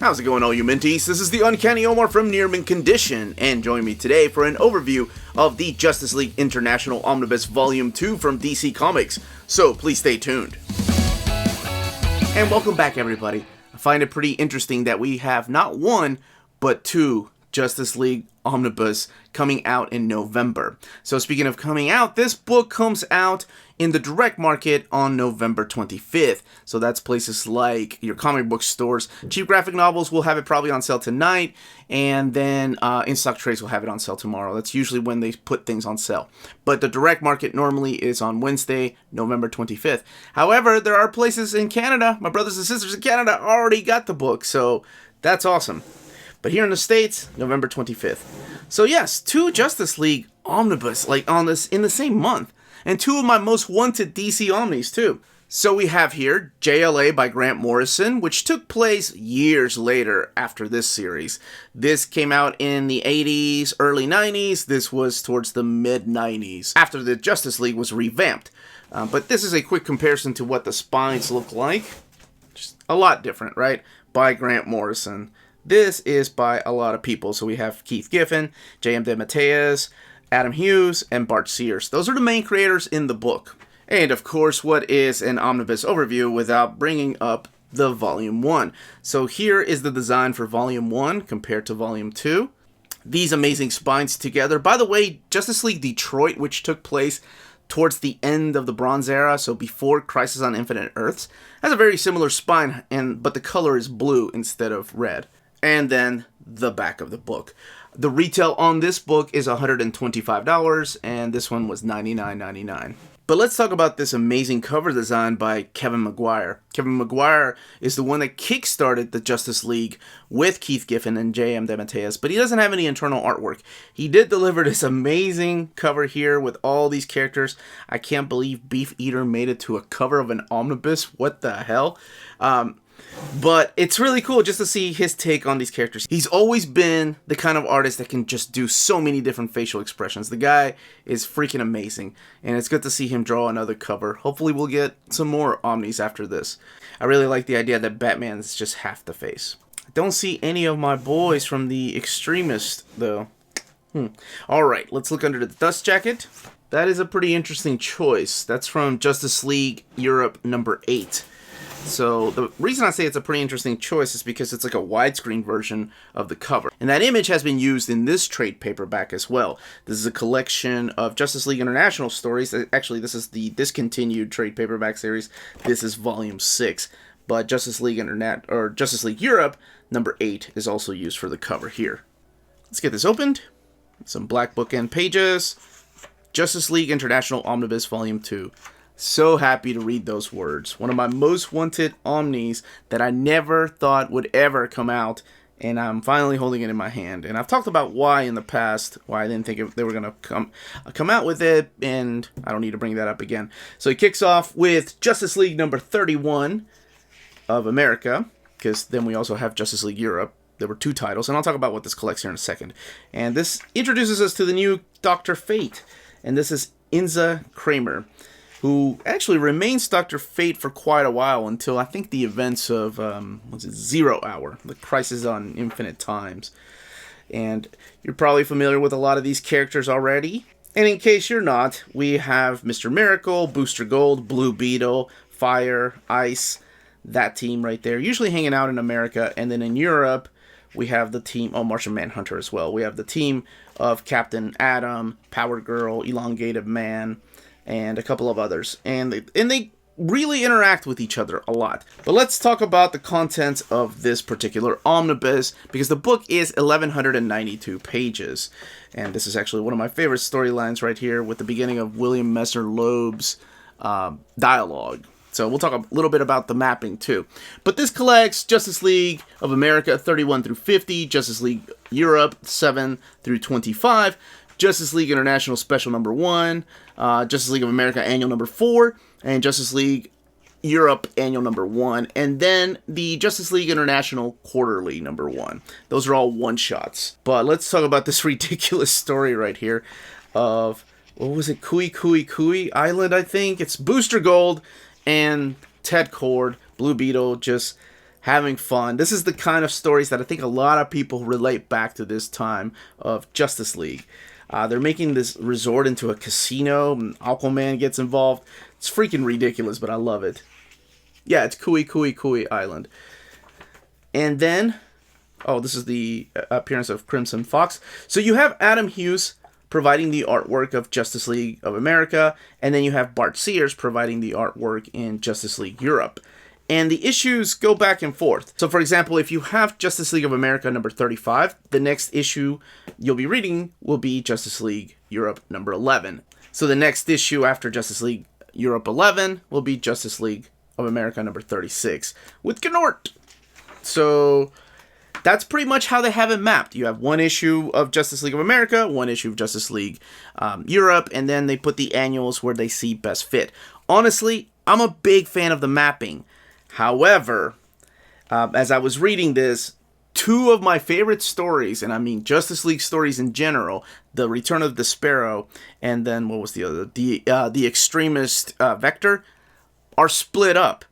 How's it going, all you Minties? This is the Uncanny Omar from Near Mint Condition, and join me today for an overview of the Justice League International Omnibus Volume 2 from DC Comics, so please stay tuned. And welcome back, everybody. I find it pretty interesting that we have not one, but two Justice League Omnibus coming out in November. So speaking of coming out, this book comes out in the direct market on November 25th. So that's places like your comic book stores. Cheap Graphic Novels will have it probably on sale tonight, and then in-stock trades will have it on sale tomorrow. That's usually when they put things on sale. But the direct market normally is on Wednesday, November 25th. However, there are places in Canada, my brothers and sisters in Canada already got the book, so that's awesome. But here in the States, November 25th. So yes, two Justice League Omnibus, in the same month. And two of my most wanted DC Omnis, too. So we have here JLA by Grant Morrison, which took place years later after this series. This came out in the 80s, early 90s. This was towards the mid-90s, after the Justice League was revamped. But this is a quick comparison to what the spines look like. Just a lot different, right? By Grant Morrison. This is by a lot of people. So we have Keith Giffen, J.M. DeMatteis, Adam Hughes, and Bart Sears. Those are the main creators in the book. And of course, what is an omnibus overview without bringing up the Volume 1? So here is the design for Volume 1 compared to Volume 2. These amazing spines together. By the way, Justice League Detroit, which took place towards the end of the Bronze Era, so before Crisis on Infinite Earths, has a very similar spine, but the color is blue instead of red. And then the back of the book. The retail on this book is $125, and this one was $99.99. But let's talk about this amazing cover design by Kevin Maguire. Kevin Maguire is the one that kickstarted the Justice League with Keith Giffen and J.M. DeMatteis, but he doesn't have any internal artwork. He did deliver this amazing cover here with all these characters. I can't believe Beef Eater made it to a cover of an omnibus. What the hell? But it's really cool just to see his take on these characters. He's always been the kind of artist that can just do so many different facial expressions. The guy is freaking amazing, and it's good to see him draw another cover. Hopefully we'll get some more Omnis after this. I really like the idea that Batman's just half the face. I don't see any of my boys from the Extremist, though. Alright, let's look under the dust jacket. That is a pretty interesting choice. That's from Justice League Europe number 8. So the reason I say it's a pretty interesting choice is because it's like a widescreen version of the cover. And that image has been used in this trade paperback as well. This is a collection of Justice League International stories. Actually, this is the discontinued trade paperback series. This is Volume 6. But Justice League Justice League Europe number 8 is also used for the cover here. Let's get this opened. Some black bookend pages. Justice League International Omnibus Volume 2. So happy to read those words. One of my most wanted Omnis that I never thought would ever come out, and I'm finally holding it in my hand. And I've talked about why in the past, why I didn't think they were going to come out with it, and I don't need to bring that up again. So it kicks off with Justice League number 31 of America, because then we also have Justice League Europe. There were two titles, and I'll talk about what this collects here in a second. And this introduces us to the new Dr. Fate, and this is Inza Kramer, who actually remains Dr. Fate for quite a while until I think the events of, 0 Hour, the Crisis on Infinite Times. And you're probably familiar with a lot of these characters already. And in case you're not, we have Mr. Miracle, Booster Gold, Blue Beetle, Fire, Ice, that team right there, usually hanging out in America. And then in Europe, we have the team, Martian Manhunter as well. We have the team of Captain Atom, Power Girl, Elongated Man, and a couple of others. And they really interact with each other a lot. But let's talk about the contents of this particular omnibus, because the book is 1,192 pages. And this is actually one of my favorite storylines right here with the beginning of William Messner Loeb's dialogue. So we'll talk a little bit about the mapping too. But this collects Justice League of America 31 through 50, Justice League Europe 7 through 25, Justice League International Special number 1, Justice League of America Annual number 4, and Justice League Europe Annual number 1, and then the Justice League International Quarterly number 1. Those are all one-shots. But let's talk about this ridiculous story right here of, what was it, Kui Island, I think? It's Booster Gold and Ted Cord, Blue Beetle, just having fun. This is the kind of stories that I think a lot of people relate back to this time of Justice League. They're making this resort into a casino, and Aquaman gets involved. It's freaking ridiculous, but I love it. Yeah, it's Kui Kui Kui Island. And then, this is the appearance of Crimson Fox. So you have Adam Hughes providing the artwork of Justice League of America, and then you have Bart Sears providing the artwork in Justice League Europe. And the issues go back and forth. So, for example, if you have Justice League of America number 35, the next issue you'll be reading will be Justice League Europe number 11. So the next issue after Justice League Europe 11 will be Justice League of America number 36 with Gnort. So that's pretty much how they have it mapped. You have one issue of Justice League of America, one issue of Justice League Europe, and then they put the annuals where they see best fit. Honestly, I'm a big fan of the mapping. However, as I was reading this, two of my favorite stories, and I mean Justice League stories in general, The Return of the Sparrow, and then what was the other? The Extremist Vector, are split up.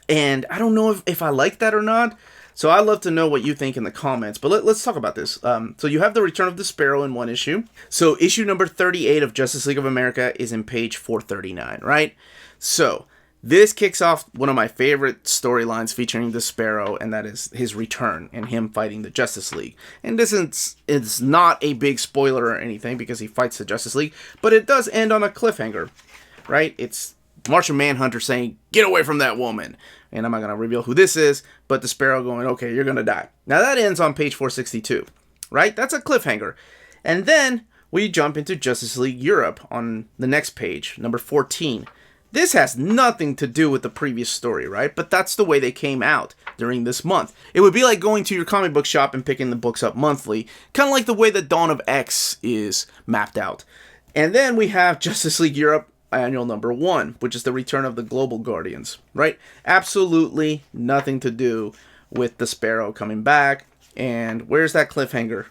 And I don't know if I like that or not. So I'd love to know what you think in the comments. But let's talk about this. So you have The Return of the Sparrow in one issue. So issue number 38 of Justice League of America is in page 439, right? So this kicks off one of my favorite storylines featuring the Sparrow, and that is his return and him fighting the Justice League. And this is not a big spoiler or anything because he fights the Justice League, but it does end on a cliffhanger, right? It's Martian Manhunter saying, "Get away from that woman." And I'm not going to reveal who this is, but the Sparrow going, "Okay, you're going to die." Now that ends on page 462, right? That's a cliffhanger. And then we jump into Justice League Europe on the next page, number 14. This has nothing to do with the previous story, right? But that's the way they came out during this month. It would be like going to your comic book shop and picking the books up monthly, kind of like the way the Dawn of X is mapped out. And then we have Justice League Europe annual number 1, which is the return of the Global Guardians, right? Absolutely nothing to do with the Sparrow coming back. And where's that cliffhanger?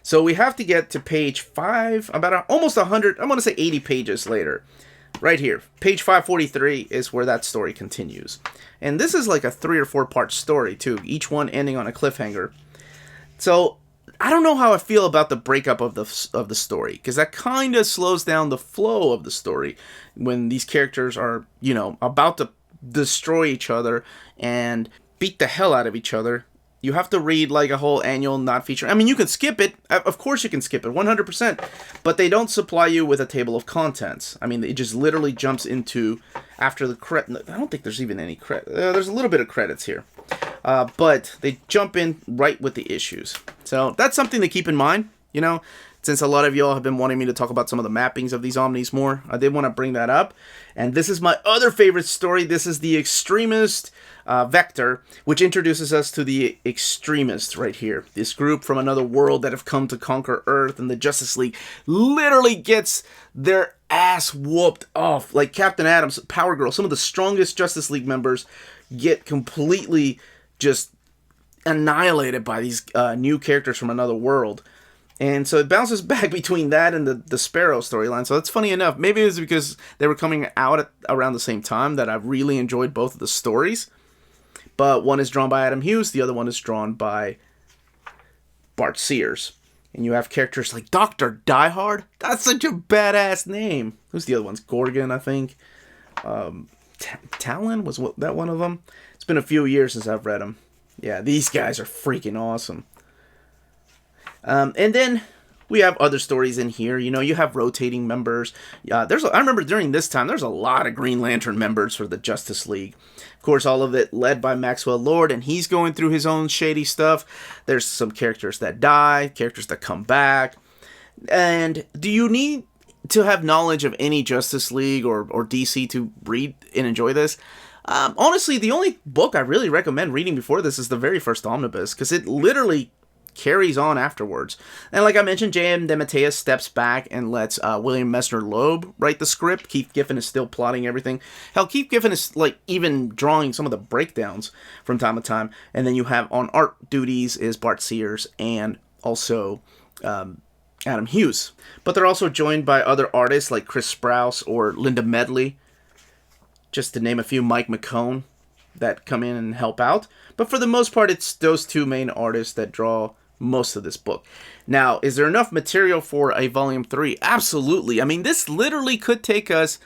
So we have to get to page 5, almost 100, I want to say 80 pages later. Right here, page 543 is where that story continues. And this is like a 3 or 4 part story too, each one ending on a cliffhanger. So I don't know how I feel about the breakup of the story, because that kind of slows down the flow of the story when these characters are, about to destroy each other and beat the hell out of each other. You have to read like a whole annual not feature. I mean, you can skip it. Of course you can skip it, 100%. But they don't supply you with a table of contents. I mean, it just literally jumps into after the credit. I don't think there's even any credit. There's a little bit of credits here. But they jump in right with the issues. So that's something to keep in mind, since a lot of y'all have been wanting me to talk about some of the mappings of these Omnis more. I did want to bring that up. And this is my other favorite story. This is the Extremist Vector, which introduces us to the Extremists right here. This group from another world that have come to conquer Earth, and the Justice League literally gets their ass whooped off. Like Captain Adams, Power Girl, some of the strongest Justice League members get completely just annihilated by these new characters from another world. And so it bounces back between that and the Sparrow storyline. So that's funny enough. Maybe it was because they were coming out around the same time that I really enjoyed both of the stories. But one is drawn by Adam Hughes. The other one is drawn by Bart Sears. And you have characters like Dr. Diehard. That's such a badass name. Who's the other ones? Gorgon, I think. Talon? Was that one of them? It's been a few years since I've read them. Yeah, these guys are freaking awesome. And then we have other stories in here. You have rotating members. I remember during this time, there's a lot of Green Lantern members for the Justice League. Of course, all of it led by Maxwell Lord, and he's going through his own shady stuff. There's some characters that die, characters that come back. And do you need to have knowledge of any Justice League or DC to read and enjoy this? Honestly, the only book I really recommend reading before this is the very first Omnibus, because it literally carries on afterwards. And like I mentioned, J.M. DeMatteis steps back and lets William Messner Loeb write the script. Keith Giffen is still plotting everything. Hell, Keith Giffen is even drawing some of the breakdowns from time to time. And then you have on art duties is Bart Sears and also Adam Hughes. But they're also joined by other artists like Chris Sprouse or Linda Medley, just to name a few. Mike McCone. that come in and help out. But for the most part, it's those two main artists that draw most of this book. Now, is there enough material for a volume 3? Absolutely. I mean, this literally could take us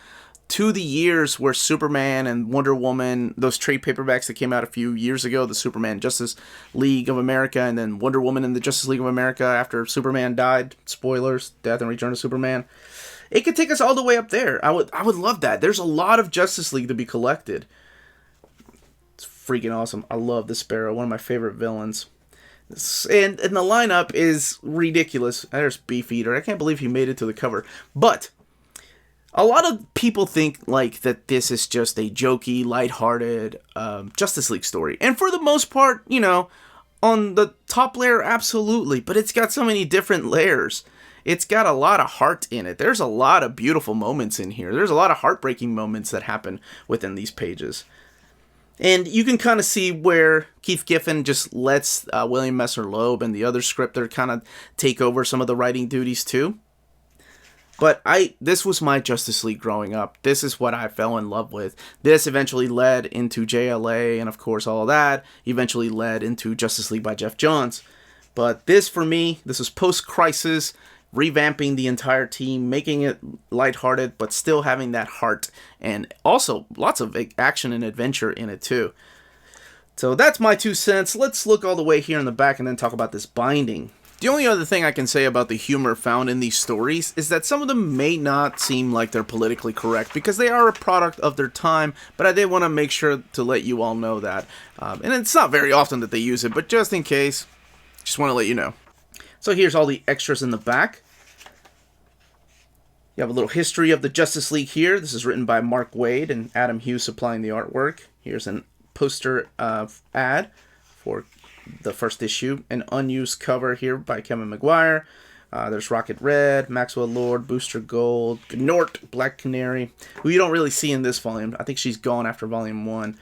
to the years where Superman and Wonder Woman, those trade paperbacks that came out a few years ago, the Superman Justice League of America, and then Wonder Woman and the Justice League of America after Superman died. Spoilers, Death and Return of Superman. It could take us all the way up there. I would love that. There's a lot of Justice League to be collected. It's freaking awesome. I love the Sparrow, one of my favorite villains. And the lineup is ridiculous. There's Beefeater. I can't believe he made it to the cover. But a lot of people think like that this is just a jokey, lighthearted Justice League story. And for the most part, you know, on the top layer, absolutely. But it's got so many different layers. It's got a lot of heart in it. There's a lot of beautiful moments in here. There's a lot of heartbreaking moments that happen within these pages. And you can kind of see where Keith Giffen just lets William Messer-Loeb and the other scripter kind of take over some of the writing duties too. But this was my Justice League growing up. This is what I fell in love with. This eventually led into JLA, and of course all of that eventually led into Justice League by Jeff Johns. But this, for me, this was post-crisis, revamping the entire team, making it lighthearted, but still having that heart, and also lots of action and adventure in it too. So that's my 2 cents. Let's look all the way here in the back and then talk about this binding. The only other thing I can say about the humor found in these stories is that some of them may not seem like they're politically correct because they are a product of their time, but I did want to make sure to let you all know that. And it's not very often that they use it, but just in case, just want to let you know. So here's all the extras in the back. You have a little history of the Justice League here. This is written by Mark Waid and Adam Hughes supplying the artwork. Here's an poster ad for the first issue. An unused cover here by Kevin McGuire. There's Rocket Red, Maxwell Lord, Booster Gold, Gnort, Black Canary, who you don't really see in this volume. I think she's gone after volume 1.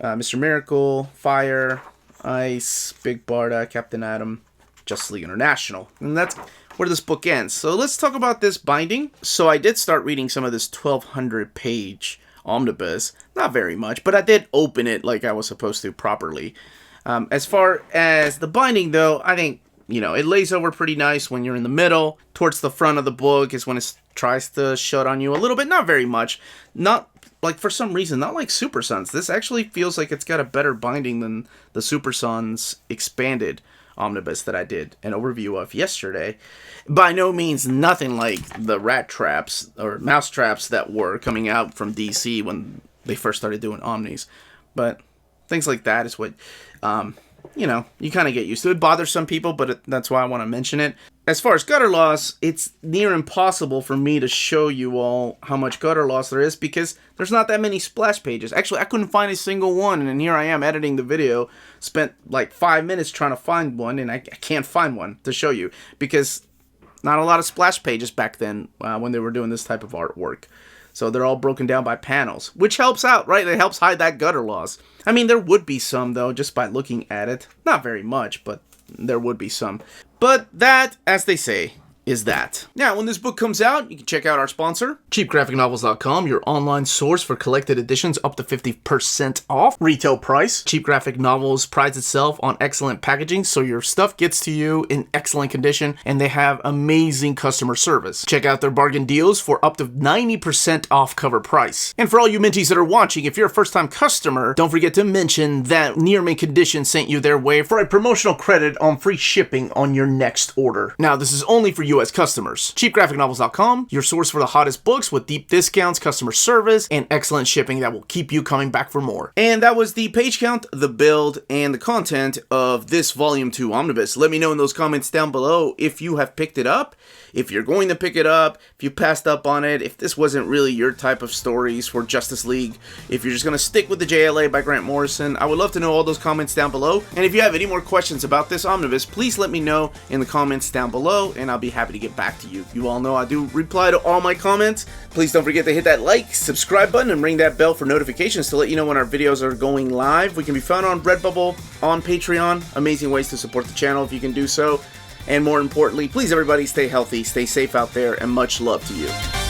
Mr. Miracle, Fire, Ice, Big Barda, Captain Atom, Justice League International. And that's where this book ends. So let's talk about this binding. So I did start reading some of this 1,200 page omnibus. Not very much, but I did open it like I was supposed to properly. As far as the binding though, I think, you know, it lays over pretty nice when you're in the middle. Towards the front of the book is when it tries to shut on you a little bit. Not very much. Not like, for some reason, not like Super Sons. This actually feels like it's got a better binding than the Super Sons expanded omnibus that I did an overview of yesterday. By no means nothing like the rat traps or mouse traps that were coming out from DC when they first started doing omnis. But things like that is what, you know, you kind of get used to. It bothers some people, but that's why I want to mention it. As far as gutter loss, it's near impossible for me to show you all how much gutter loss there is because there's not that many splash pages. Actually, I couldn't find a single one, and here I am editing the video. Spent like 5 minutes trying to find one, and I can't find one to show you because not a lot of splash pages back then when they were doing this type of artwork. So they're all broken down by panels, which helps out, right? It helps hide that gutter loss. I mean, there would be some, though, just by looking at it. Not very much, but there would be some. But that, as they say, is that. Now, when this book comes out, you can check out our sponsor, cheapgraphicnovels.com, your online source for collected editions up to 50% off retail price. Cheap Graphic Novels prides itself on excellent packaging, so your stuff gets to you in excellent condition, and they have amazing customer service. Check out their bargain deals for up to 90% off cover price. And for all you Minties that are watching, if you're a first-time customer, don't forget to mention that Near Mint Condition sent you their way for a promotional credit on free shipping on your next order. Now, this is only for U.S. customers. CheapGraphicNovels.com, your source for the hottest books with deep discounts, customer service, and excellent shipping that will keep you coming back for more. And that was the page count, the build, and the content of this Volume 2 Omnibus. Let me know in those comments down below if you have picked it up, if you're going to pick it up, if you passed up on it, if this wasn't really your type of stories for Justice League, if you're just going to stick with the JLA by Grant Morrison. I would love to know all those comments down below. And if you have any more questions about this omnibus, please let me know in the comments down below, and I'll be happy to get back to you. You all know I do reply to all my comments. Please don't forget to hit that like, subscribe button, and ring that bell for notifications to let you know when our videos are going live. We can be found on Redbubble, on Patreon. Amazing ways to support the channel if you can do so. And more importantly, please everybody stay healthy, stay safe out there, and much love to you.